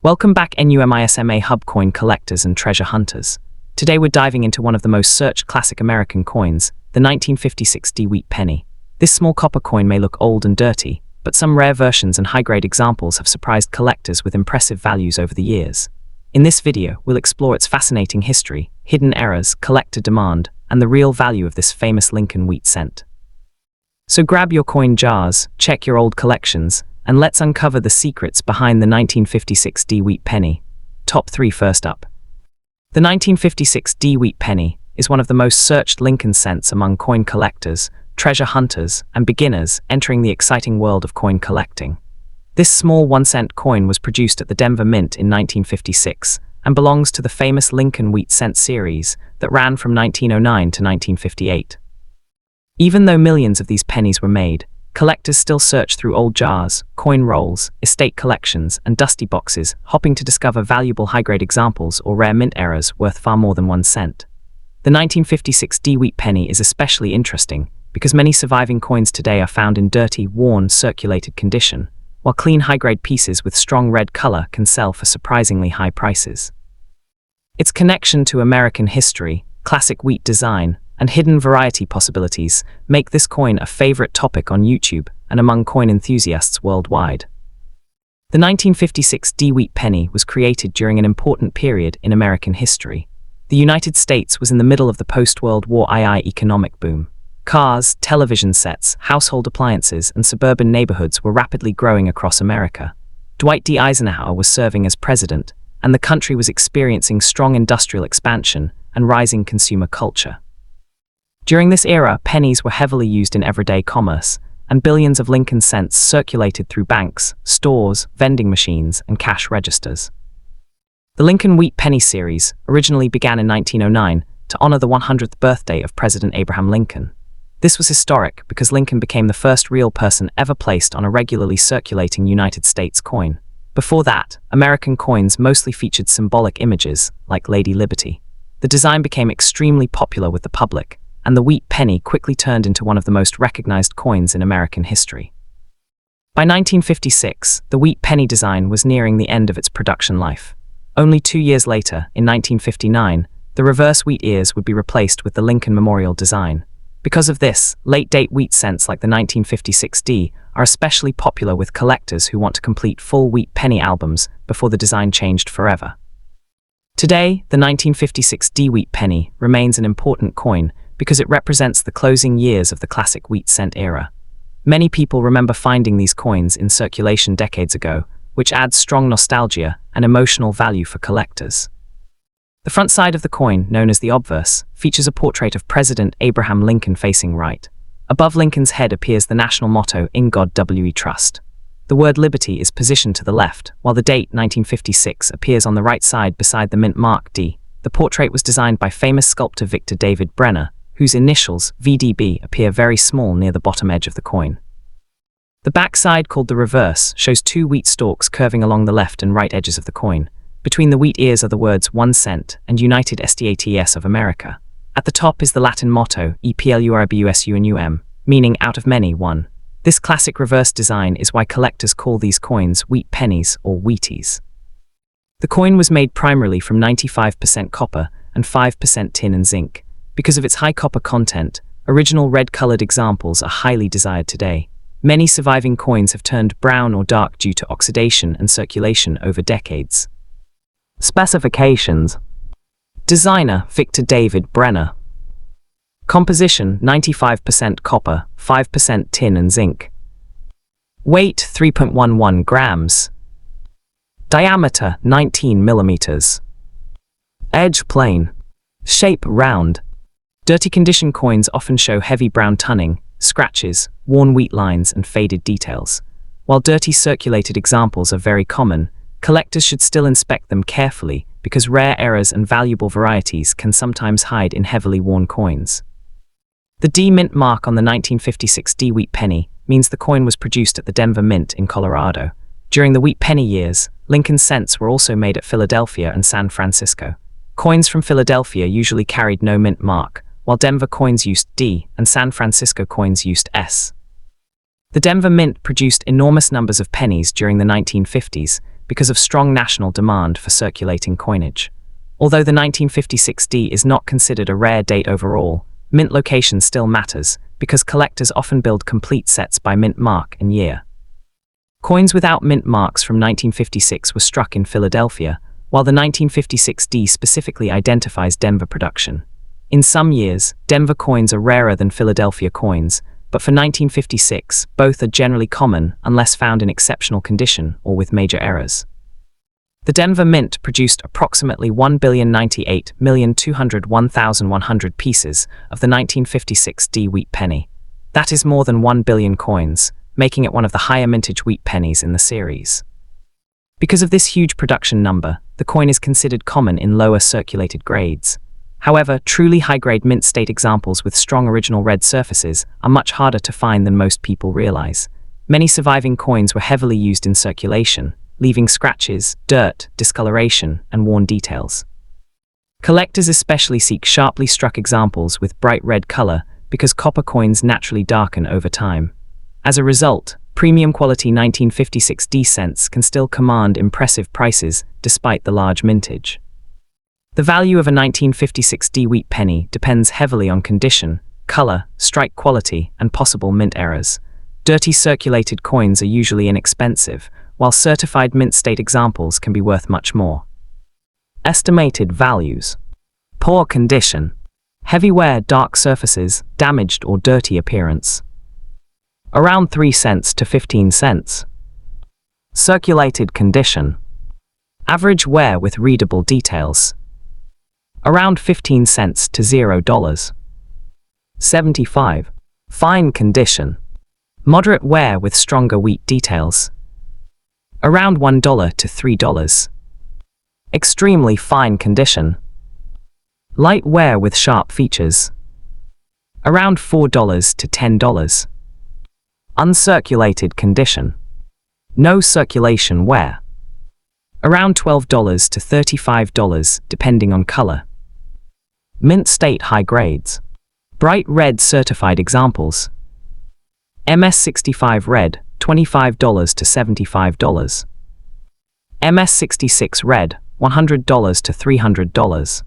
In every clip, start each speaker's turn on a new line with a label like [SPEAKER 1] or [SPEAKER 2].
[SPEAKER 1] Welcome back NUMISMA Hub coin collectors and treasure hunters. Today we're diving into one of the most searched classic American coins, the 1956 D-Wheat penny. This small copper coin may look old and dirty, but some rare versions and high-grade examples have surprised collectors with impressive values over the years. In this video, we'll explore its fascinating history, hidden errors, collector demand, and the real value of this famous Lincoln wheat cent. So grab your coin jars, check your old collections, and let's uncover the secrets behind the 1956 D-Wheat penny. Top 3 first up. The 1956 D-Wheat penny is one of the most searched Lincoln cents among coin collectors, treasure hunters, and beginners entering the exciting world of coin collecting. This small 1-cent coin was produced at the Denver Mint in 1956 and belongs to the famous Lincoln wheat cent series that ran from 1909 to 1958. Even though millions of these pennies were made, collectors still search through old jars, coin rolls, estate collections, and dusty boxes, hoping to discover valuable high-grade examples or rare mint errors worth far more than 1 cent. The 1956 D-Wheat penny is especially interesting because many surviving coins today are found in dirty, worn, circulated condition, while clean high-grade pieces with strong red color can sell for surprisingly high prices. Its connection to American history, classic wheat design, and hidden variety possibilities make this coin a favorite topic on YouTube and among coin enthusiasts worldwide. The 1956 D-Wheat penny was created during an important period in American history. The United States was in the middle of the post-World War II economic boom. Cars, television sets, household appliances, and suburban neighborhoods were rapidly growing across America. Dwight D. Eisenhower was serving as president, and the country was experiencing strong industrial expansion and rising consumer culture. During this era, pennies were heavily used in everyday commerce, and billions of Lincoln cents circulated through banks, stores, vending machines, and cash registers. The Lincoln Wheat Penny series originally began in 1909 to honor the 100th birthday of President Abraham Lincoln. This was historic because Lincoln became the first real person ever placed on a regularly circulating United States coin. Before that, American coins mostly featured symbolic images, like Lady Liberty. The design became extremely popular with the public, and the wheat penny quickly turned into one of the most recognized coins in American history. By 1956, the wheat penny design was nearing the end of its production life. Only 2 years later, in 1959, the reverse wheat ears would be replaced with the Lincoln Memorial design. Because of this, late-date wheat cents like the 1956 D are especially popular with collectors who want to complete full wheat penny albums before the design changed forever. Today, the 1956 D-Wheat penny remains an important coin because it represents the closing years of the classic wheat cent era. Many people remember finding these coins in circulation decades ago, which adds strong nostalgia and emotional value for collectors. The front side of the coin, known as the obverse, features a portrait of President Abraham Lincoln facing right. Above Lincoln's head appears the national motto, "In God We Trust." The word liberty is positioned to the left, while the date 1956 appears on the right side beside the mint mark D. The portrait was designed by famous sculptor Victor David Brenner, whose initials, VDB, appear very small near the bottom edge of the coin. The back side, called the reverse, shows 2 wheat stalks curving along the left and right edges of the coin. Between the wheat ears are the words 1 cent and United States of America. At the top is the Latin motto, EPLURBUSUNUM, meaning out of many, one. This classic reverse design is why collectors call these coins wheat pennies or wheaties. The coin was made primarily from 95% copper and 5% tin and zinc. Because of its high copper content, original red-colored examples are highly desired today. Many surviving coins have turned brown or dark due to oxidation and circulation over decades. Specifications: Designer, Victor David Brenner. Composition, 95% copper, 5% tin and zinc. Weight, 3.11 grams. Diameter, 19 millimeters. Edge plain. Shape round. Dirty condition coins often show heavy brown tunning, scratches, worn wheat lines, and faded details. While dirty circulated examples are very common, collectors should still inspect them carefully because rare errors and valuable varieties can sometimes hide in heavily worn coins. The D mint mark on the 1956 D-Wheat penny means the coin was produced at the Denver Mint in Colorado. During the wheat penny years, Lincoln cents were also made at Philadelphia and San Francisco. Coins from Philadelphia usually carried no mint mark, while Denver coins used D and San Francisco coins used S. The Denver Mint produced enormous numbers of pennies during the 1950s, because of strong national demand for circulating coinage. Although the 1956D is not considered a rare date overall, mint location still matters because collectors often build complete sets by mint mark and year. Coins without mint marks from 1956 were struck in Philadelphia, while the 1956D specifically identifies Denver production. In some years, Denver coins are rarer than Philadelphia coins, but for 1956, both are generally common unless found in exceptional condition or with major errors. The Denver Mint produced approximately 1,098,201,100 pieces of the 1956D wheat penny. That is more than 1 billion coins, making it one of the higher mintage wheat pennies in the series. Because of this huge production number, the coin is considered common in lower circulated grades. However, truly high-grade mint state examples with strong original red surfaces are much harder to find than most people realize. Many surviving coins were heavily used in circulation, leaving scratches, dirt, discoloration, and worn details. Collectors especially seek sharply struck examples with bright red color because copper coins naturally darken over time. As a result, premium quality 1956D cents can still command impressive prices despite the large mintage. The value of a 1956D wheat penny depends heavily on condition, color, strike quality, and possible mint errors. Dirty circulated coins are usually inexpensive, while certified mint state examples can be worth much more. Estimated values. Poor condition. Heavy wear, dark surfaces, damaged or dirty appearance. Around 3 cents to 15 cents. Circulated condition. Average wear with readable details. Around 15 cents to $0. 75. Fine condition. Moderate wear with stronger wheat details. Around $1 to $3. Extremely fine condition. Light wear with sharp features. Around $4 to $10. Uncirculated condition. No circulation wear. Around $12 to $35 depending on color. Mint state high grades. Bright red certified examples. MS65 red, $25 to $75. MS66 red, $100 to $300.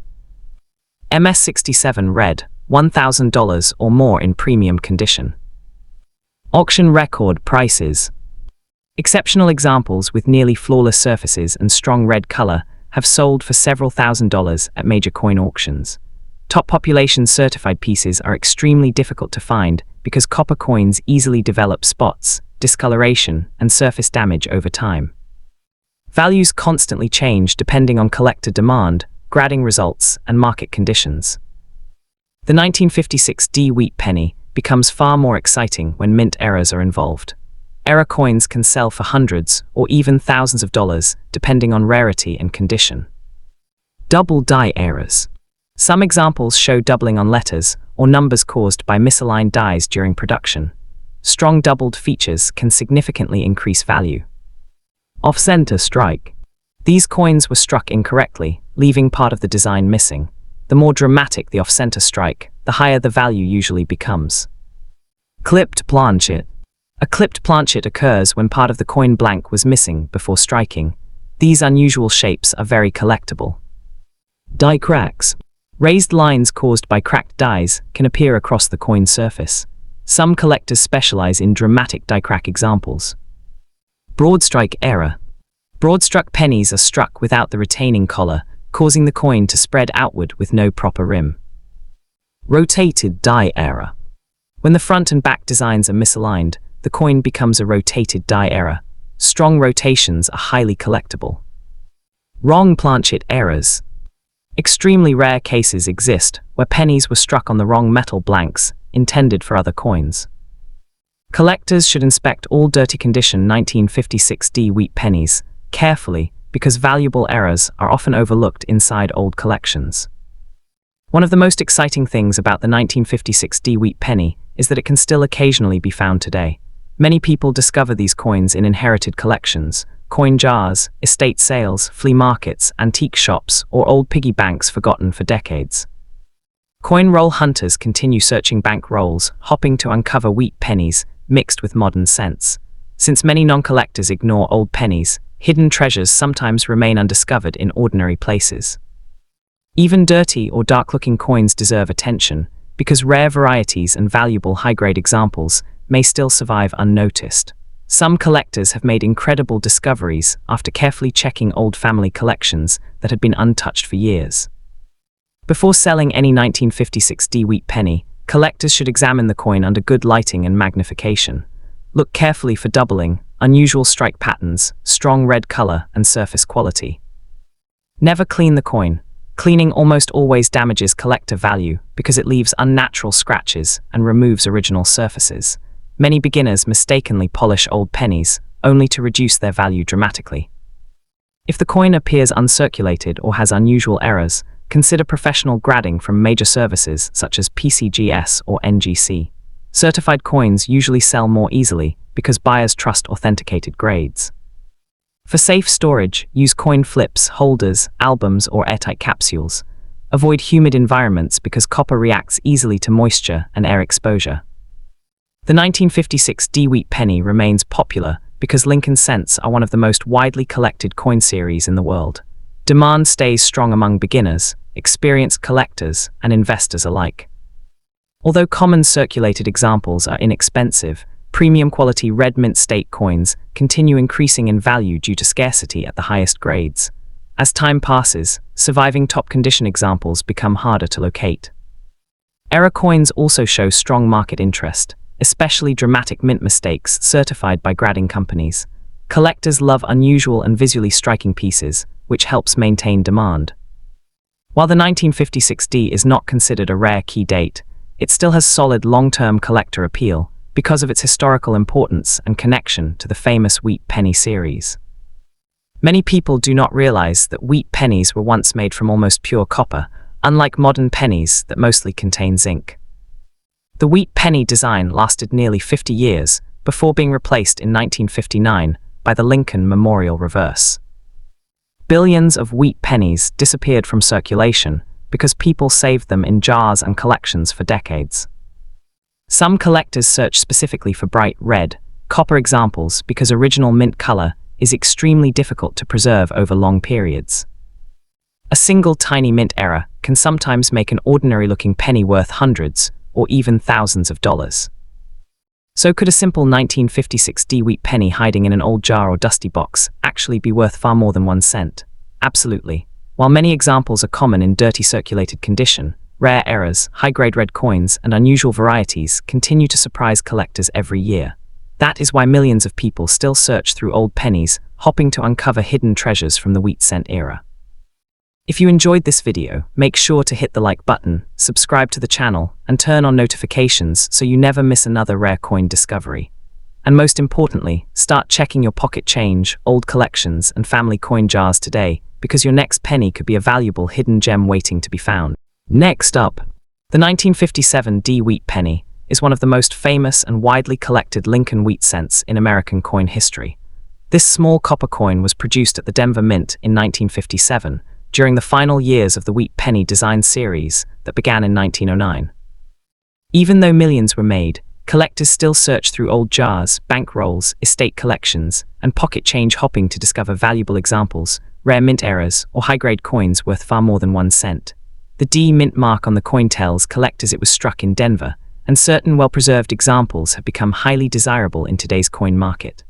[SPEAKER 1] MS67 red, $1,000 or more in premium condition. Auction record prices. Exceptional examples with nearly flawless surfaces and strong red color have sold for several $1,000s at major coin auctions. Top population certified pieces are extremely difficult to find because copper coins easily develop spots, discoloration, and surface damage over time. Values constantly change depending on collector demand, grading results, and market conditions. The 1956D wheat penny becomes far more exciting when mint errors are involved. Error coins can sell for hundreds or even thousands of dollars depending on rarity and condition. Double die errors. Some examples show doubling on letters or numbers caused by misaligned dies during production. Strong doubled features can significantly increase value. Off-center strike. These coins were struck incorrectly, leaving part of the design missing. The more dramatic the off-center strike, the higher the value usually becomes. Clipped planchet. A clipped planchet occurs when part of the coin blank was missing before striking. These unusual shapes are very collectible. Die cracks. Raised lines caused by cracked dies can appear across the coin surface. Some collectors specialize in dramatic die crack examples. Broad strike error. Broad-struck pennies are struck without the retaining collar, causing the coin to spread outward with no proper rim. Rotated die error. When the front and back designs are misaligned, the coin becomes a rotated die error. Strong rotations are highly collectible. Wrong planchet errors. Extremely rare cases exist where pennies were struck on the wrong metal blanks intended for other coins. Collectors should inspect all dirty condition 1956D wheat pennies carefully because valuable errors are often overlooked inside old collections. One of the most exciting things about the 1956D wheat penny is that it can still occasionally be found today. Many people discover these coins in inherited collections, coin jars, estate sales, flea markets, antique shops, or old piggy banks forgotten for decades. Coin roll hunters continue searching bank rolls, hoping to uncover wheat pennies mixed with modern cents. Since many non-collectors ignore old pennies, hidden treasures sometimes remain undiscovered in ordinary places. Even dirty or dark-looking coins deserve attention, because rare varieties and valuable high-grade examples may still survive unnoticed. Some collectors have made incredible discoveries after carefully checking old family collections that had been untouched for years. Before selling any 1956D wheat penny, collectors should examine the coin under good lighting and magnification. Look carefully for doubling, unusual strike patterns, strong red color, and surface quality. Never clean the coin. Cleaning almost always damages collector value because it leaves unnatural scratches and removes original surfaces. Many beginners mistakenly polish old pennies, only to reduce their value dramatically. If the coin appears uncirculated or has unusual errors, consider professional grading from major services such as PCGS or NGC. Certified coins usually sell more easily because buyers trust authenticated grades. For safe storage, use coin flips, holders, albums, or airtight capsules. Avoid humid environments because copper reacts easily to moisture and air exposure. The 1956D wheat penny remains popular because Lincoln cents are one of the most widely collected coin series in the world. Demand stays strong among beginners, experienced collectors, and investors alike. Although common circulated examples are inexpensive, premium quality red mint state coins continue increasing in value due to scarcity at the highest grades. As time passes, surviving top condition examples become harder to locate. Error coins also show strong market interest, especially dramatic mint mistakes certified by grading companies. Collectors love unusual and visually striking pieces, which helps maintain demand. While the 1956D is not considered a rare key date, it still has solid long-term collector appeal because of its historical importance and connection to the famous wheat penny series. Many people do not realize that wheat pennies were once made from almost pure copper, unlike modern pennies that mostly contain zinc. The wheat penny design lasted nearly 50 years before being replaced in 1959 by the Lincoln Memorial Reverse. Billions of wheat pennies disappeared from circulation because people saved them in jars and collections for decades. Some collectors search specifically for bright red, copper examples because original mint color is extremely difficult to preserve over long periods. A single tiny mint error can sometimes make an ordinary-looking penny worth hundreds or even thousands of dollars. So could a simple 1956D wheat penny hiding in an old jar or dusty box actually be worth far more than 1 cent? Absolutely. While many examples are common in dirty circulated condition, rare errors, high-grade red coins, and unusual varieties continue to surprise collectors every year. That is why millions of people still search through old pennies, hoping to uncover hidden treasures from the wheat cent era. If you enjoyed this video, make sure to hit the like button, subscribe to the channel, and turn on notifications so you never miss another rare coin discovery. And most importantly, start checking your pocket change, old collections, and family coin jars today, because your next penny could be a valuable hidden gem waiting to be found. Next up, the 1957D wheat penny is one of the most famous and widely collected Lincoln wheat cents in American coin history. This small copper coin was produced at the Denver Mint in 1957, during the final years of the wheat penny design series that began in 1909. Even though millions were made, collectors still search through old jars, bank rolls, estate collections, and pocket change hopping to discover valuable examples, rare mint errors, or high-grade coins worth far more than 1 cent. The D mint mark on the coin tells collectors it was struck in Denver, and certain well-preserved examples have become highly desirable in today's coin market.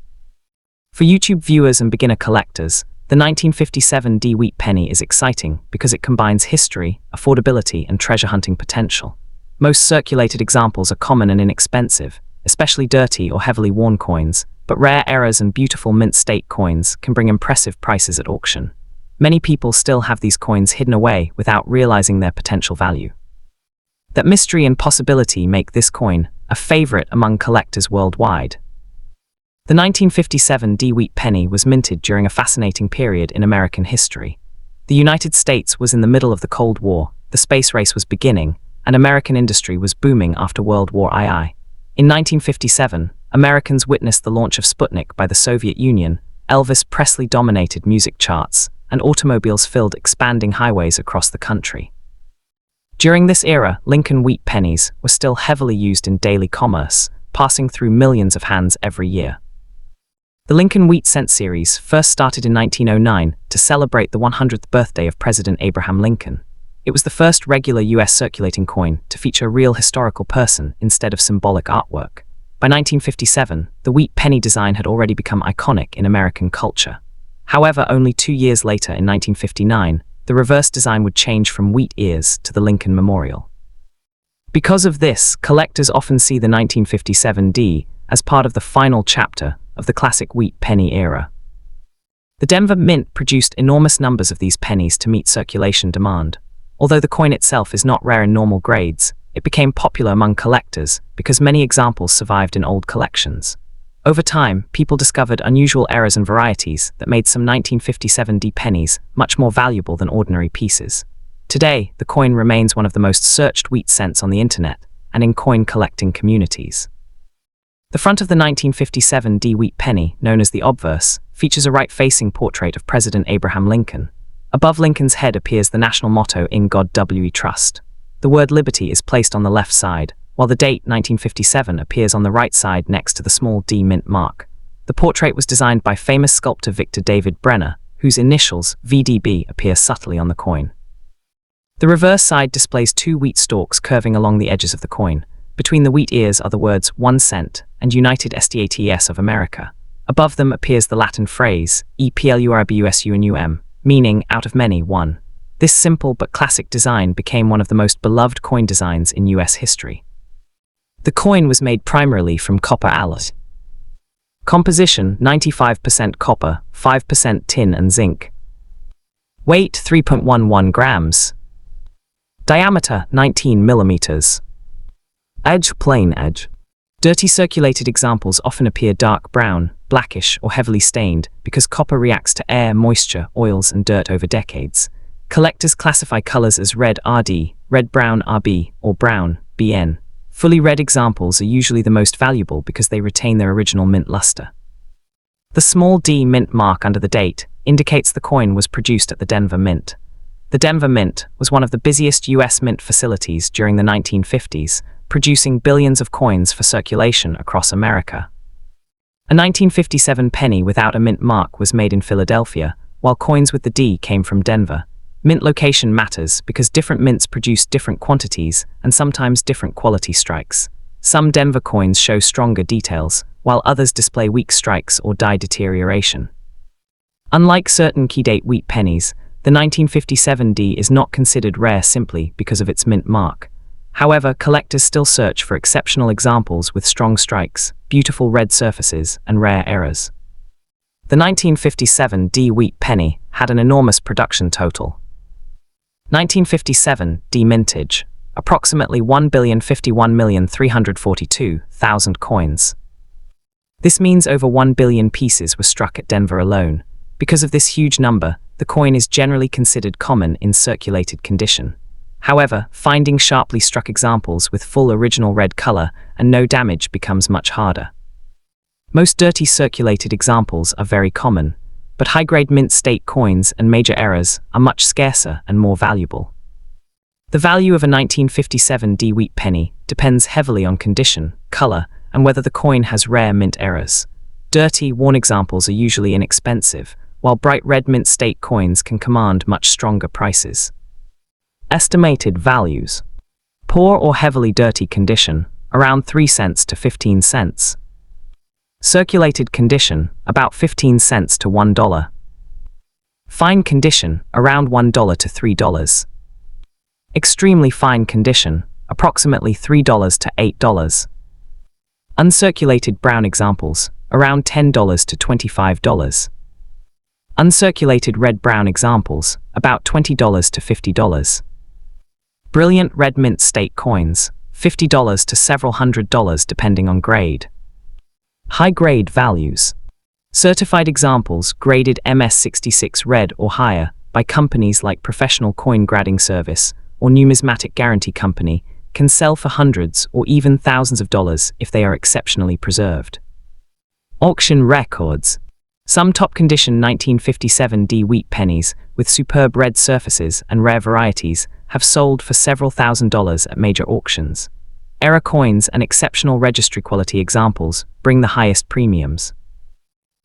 [SPEAKER 1] For YouTube viewers and beginner collectors, the 1957D wheat penny is exciting because it combines history, affordability, and treasure hunting potential. Most circulated examples are common and inexpensive, especially dirty or heavily worn coins, but rare errors and beautiful mint state coins can bring impressive prices at auction. Many people still have these coins hidden away without realizing their potential value. That mystery and possibility make this coin a favorite among collectors worldwide. The 1957D wheat penny was minted during a fascinating period in American history. The United States was in the middle of the Cold War, the space race was beginning, and American industry was booming after World War II. In 1957, Americans witnessed the launch of Sputnik by the Soviet Union, Elvis Presley dominated music charts, and automobiles filled expanding highways across the country. During this era, Lincoln wheat pennies were still heavily used in daily commerce, passing through millions of hands every year. The Lincoln Wheat Cent series first started in 1909 to celebrate the 100th birthday of President Abraham Lincoln. It was the first regular U.S. circulating coin to feature a real historical person instead of symbolic artwork. By 1957, the wheat penny design had already become iconic in American culture. However, only 2 years later, in 1959, the reverse design would change from wheat ears to the Lincoln Memorial. Because of this, collectors often see the 1957 D as part of the final chapter of the classic wheat penny era. The Denver Mint produced enormous numbers of these pennies to meet circulation demand. Although the coin itself is not rare in normal grades, it became popular among collectors because many examples survived in old collections. Over time, people discovered unusual errors and varieties that made some 1957 D pennies much more valuable than ordinary pieces. Today, the coin remains one of the most searched wheat cents on the internet and in coin collecting communities. The front of the 1957 D wheat penny, known as the obverse, features a right-facing portrait of President Abraham Lincoln. Above Lincoln's head appears the national motto, "In God We Trust." The word liberty is placed on the left side, while the date 1957 appears on the right side next to the small D mint mark. The portrait was designed by famous sculptor Victor David Brenner, whose initials, VDB, appear subtly on the coin. The reverse side displays 2 wheat stalks curving along the edges of the coin. Between the wheat ears are the words 1 cent and United States of America. Above them appears the Latin phrase, E pluribus, meaning, out of many, one. This simple but classic design became one of the most beloved coin designs in US history. The coin was made primarily from copper alloy. Composition: 95% copper, 5% tin and zinc. Weight: 3.11 grams. Diameter: 19 millimeters. Edge: plain edge. Dirty circulated examples often appear dark brown, blackish, or heavily stained because copper reacts to air, moisture, oils, and dirt over decades. Collectors classify colors as red RD, red-brown RB, or brown BN. Fully red examples are usually the most valuable because they retain their original mint luster. The small D mint mark under the date indicates the coin was produced at the Denver Mint. The Denver Mint was one of the busiest U.S. mint facilities during the 1950s, producing billions of coins for circulation across America. A 1957 penny without a mint mark was made in Philadelphia, while coins with the D came from Denver. Mint location matters because different mints produce different quantities and sometimes different quality strikes. Some Denver coins show stronger details, while others display weak strikes or die deterioration. Unlike certain key-date wheat pennies, the 1957 D is not considered rare simply because of its mint mark. However, collectors still search for exceptional examples with strong strikes, beautiful red surfaces, and rare errors. The 1957 D wheat penny had an enormous production total. 1957 D mintage, approximately 1,051,342,000 coins. This means over 1 billion pieces were struck at Denver alone. Because of this huge number, the coin is generally considered common in circulated condition. However, finding sharply struck examples with full original red color and no damage becomes much harder. Most dirty circulated examples are very common, but high-grade mint state coins and major errors are much scarcer and more valuable. The value of a 1957 D wheat penny depends heavily on condition, color, and whether the coin has rare mint errors. Dirty, worn examples are usually inexpensive, while bright red mint state coins can command much stronger prices. Estimated values. Poor or heavily dirty condition, around 3 cents to 15 cents. Circulated condition, about 15 cents to $1. Fine condition, around $1 to $3. Extremely fine condition, approximately $3 to $8. Uncirculated brown examples, around $10 to $25. Uncirculated red-brown examples, about $20 to $50. Brilliant red mint state coins, $50 to several $100 depending on grade. High-grade values. Certified examples graded MS66 red or higher by companies like Professional Coin Grading Service or Numismatic Guarantee Company can sell for hundreds or even thousands of dollars if they are exceptionally preserved. Auction records. Some top-condition 1957 D wheat pennies with superb red surfaces and rare varieties have sold for several $1,000s at major auctions. Error coins and exceptional registry quality examples bring the highest premiums.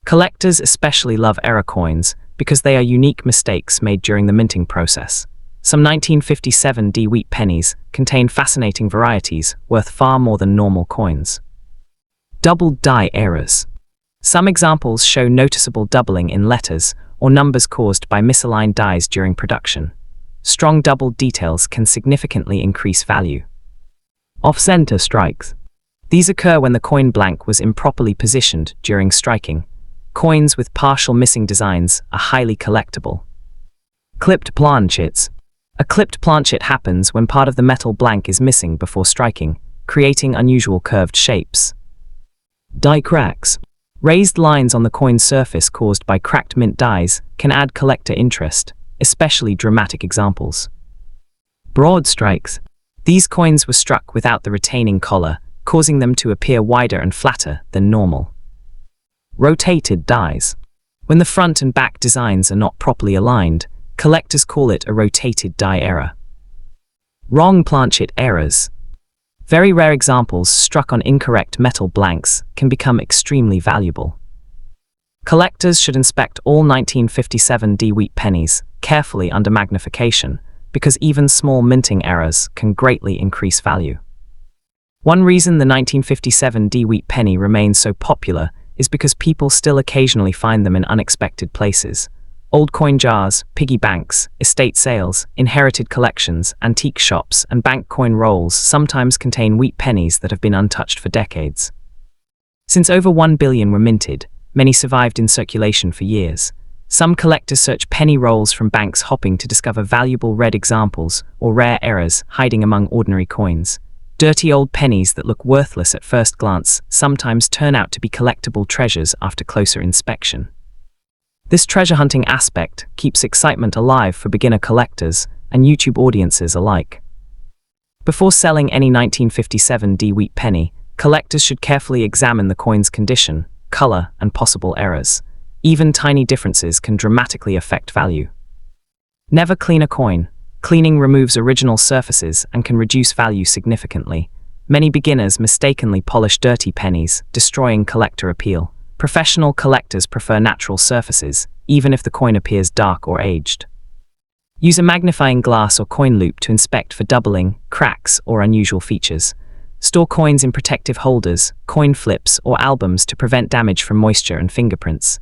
[SPEAKER 1] Collectors especially love error coins because they are unique mistakes made during the minting process. Some 1957 wheat pennies contain fascinating varieties worth far more than normal coins. Double die errors. Some examples show noticeable doubling in letters or numbers caused by misaligned dies during production. Strong double details can significantly increase value. Off-center strikes. These occur when the coin blank was improperly positioned during striking. Coins with partial missing designs are highly collectible. Clipped planchets. A clipped planchet happens when part of the metal blank is missing before striking, creating unusual curved shapes. Die cracks. Raised lines on the coin's surface caused by cracked mint dies can add collector interest, especially dramatic examples. Broad strikes. These coins were struck without the retaining collar, causing them to appear wider and flatter than normal. Rotated dies. When the front and back designs are not properly aligned, collectors call it a rotated die error. Wrong planchet errors. Very rare examples struck on incorrect metal blanks can become extremely valuable. Collectors should inspect all 1957 wheat pennies carefully under magnification, because even small minting errors can greatly increase value. One reason the 1957 wheat penny remains so popular is because people still occasionally find them in unexpected places. Old coin jars, piggy banks, estate sales, inherited collections, antique shops, and bank coin rolls sometimes contain wheat pennies that have been untouched for decades. Since over 1 billion were minted, many survived in circulation for years. Some collectors search penny rolls from banks hopping to discover valuable red examples or rare errors hiding among ordinary coins. Dirty old pennies that look worthless at first glance sometimes turn out to be collectible treasures after closer inspection. This treasure hunting aspect keeps excitement alive for beginner collectors and YouTube audiences alike. Before selling any 1957 wheat penny, collectors should carefully examine the coin's condition, color, and possible errors. Even tiny differences can dramatically affect value. Never clean a coin. Cleaning removes original surfaces and can reduce value significantly. Many beginners mistakenly polish dirty pennies, destroying collector appeal. Professional collectors prefer natural surfaces, even if the coin appears dark or aged. Use a magnifying glass or coin loop to inspect for doubling, cracks, or unusual features. Store coins in protective holders, coin flips, or albums to prevent damage from moisture and fingerprints.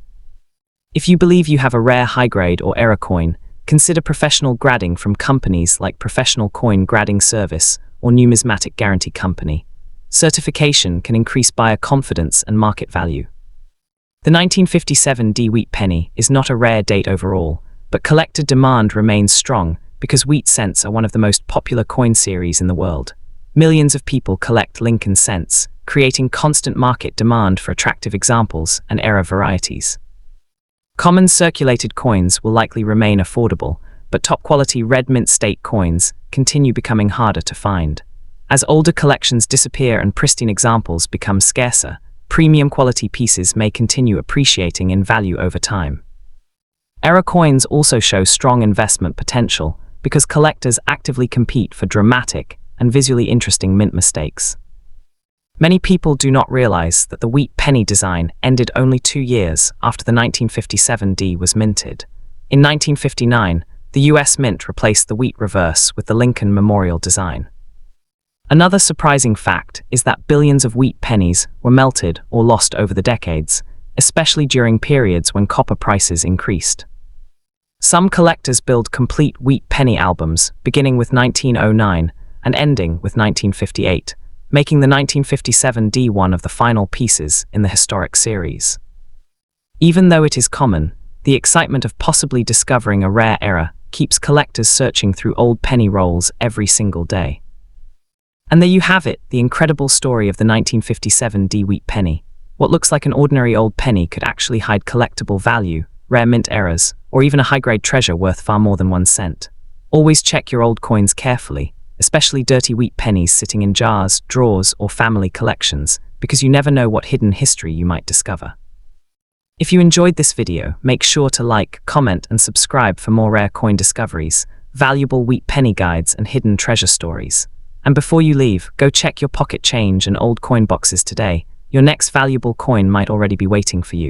[SPEAKER 1] If you believe you have a rare high-grade or error coin, consider professional grading from companies like Professional Coin Grading Service or Numismatic Guarantee Company. Certification can increase buyer confidence and market value. The 1957 wheat penny is not a rare date overall, but collector demand remains strong because wheat cents are one of the most popular coin series in the world. Millions of people collect Lincoln cents, creating constant market demand for attractive examples and error varieties. Common circulated coins will likely remain affordable, but top-quality red mint state coins continue becoming harder to find. As older collections disappear and pristine examples become scarcer, premium quality pieces may continue appreciating in value over time. Error coins also show strong investment potential because collectors actively compete for dramatic and visually interesting mint mistakes. Many people do not realize that the wheat penny design ended only 2 years after the 1957 was minted. In 1959, the US Mint replaced the wheat reverse with the Lincoln Memorial design. Another surprising fact is that billions of wheat pennies were melted or lost over the decades, especially during periods when copper prices increased. Some collectors build complete wheat penny albums, beginning with 1909 and ending with 1958. Making the 1957 one of the final pieces in the historic series. Even though it is common, the excitement of possibly discovering a rare error keeps collectors searching through old penny rolls every single day. And there you have it, the incredible story of the 1957 wheat penny. What looks like an ordinary old penny could actually hide collectible value, rare mint errors, or even a high-grade treasure worth far more than 1 cent. Always check your old coins carefully, especially dirty wheat pennies sitting in jars, drawers, or family collections, because you never know what hidden history you might discover. If you enjoyed this video, make sure to like, comment, and subscribe for more rare coin discoveries, valuable wheat penny guides, and hidden treasure stories. And before you leave, go check your pocket change and old coin boxes today. Your next valuable coin might already be waiting for you.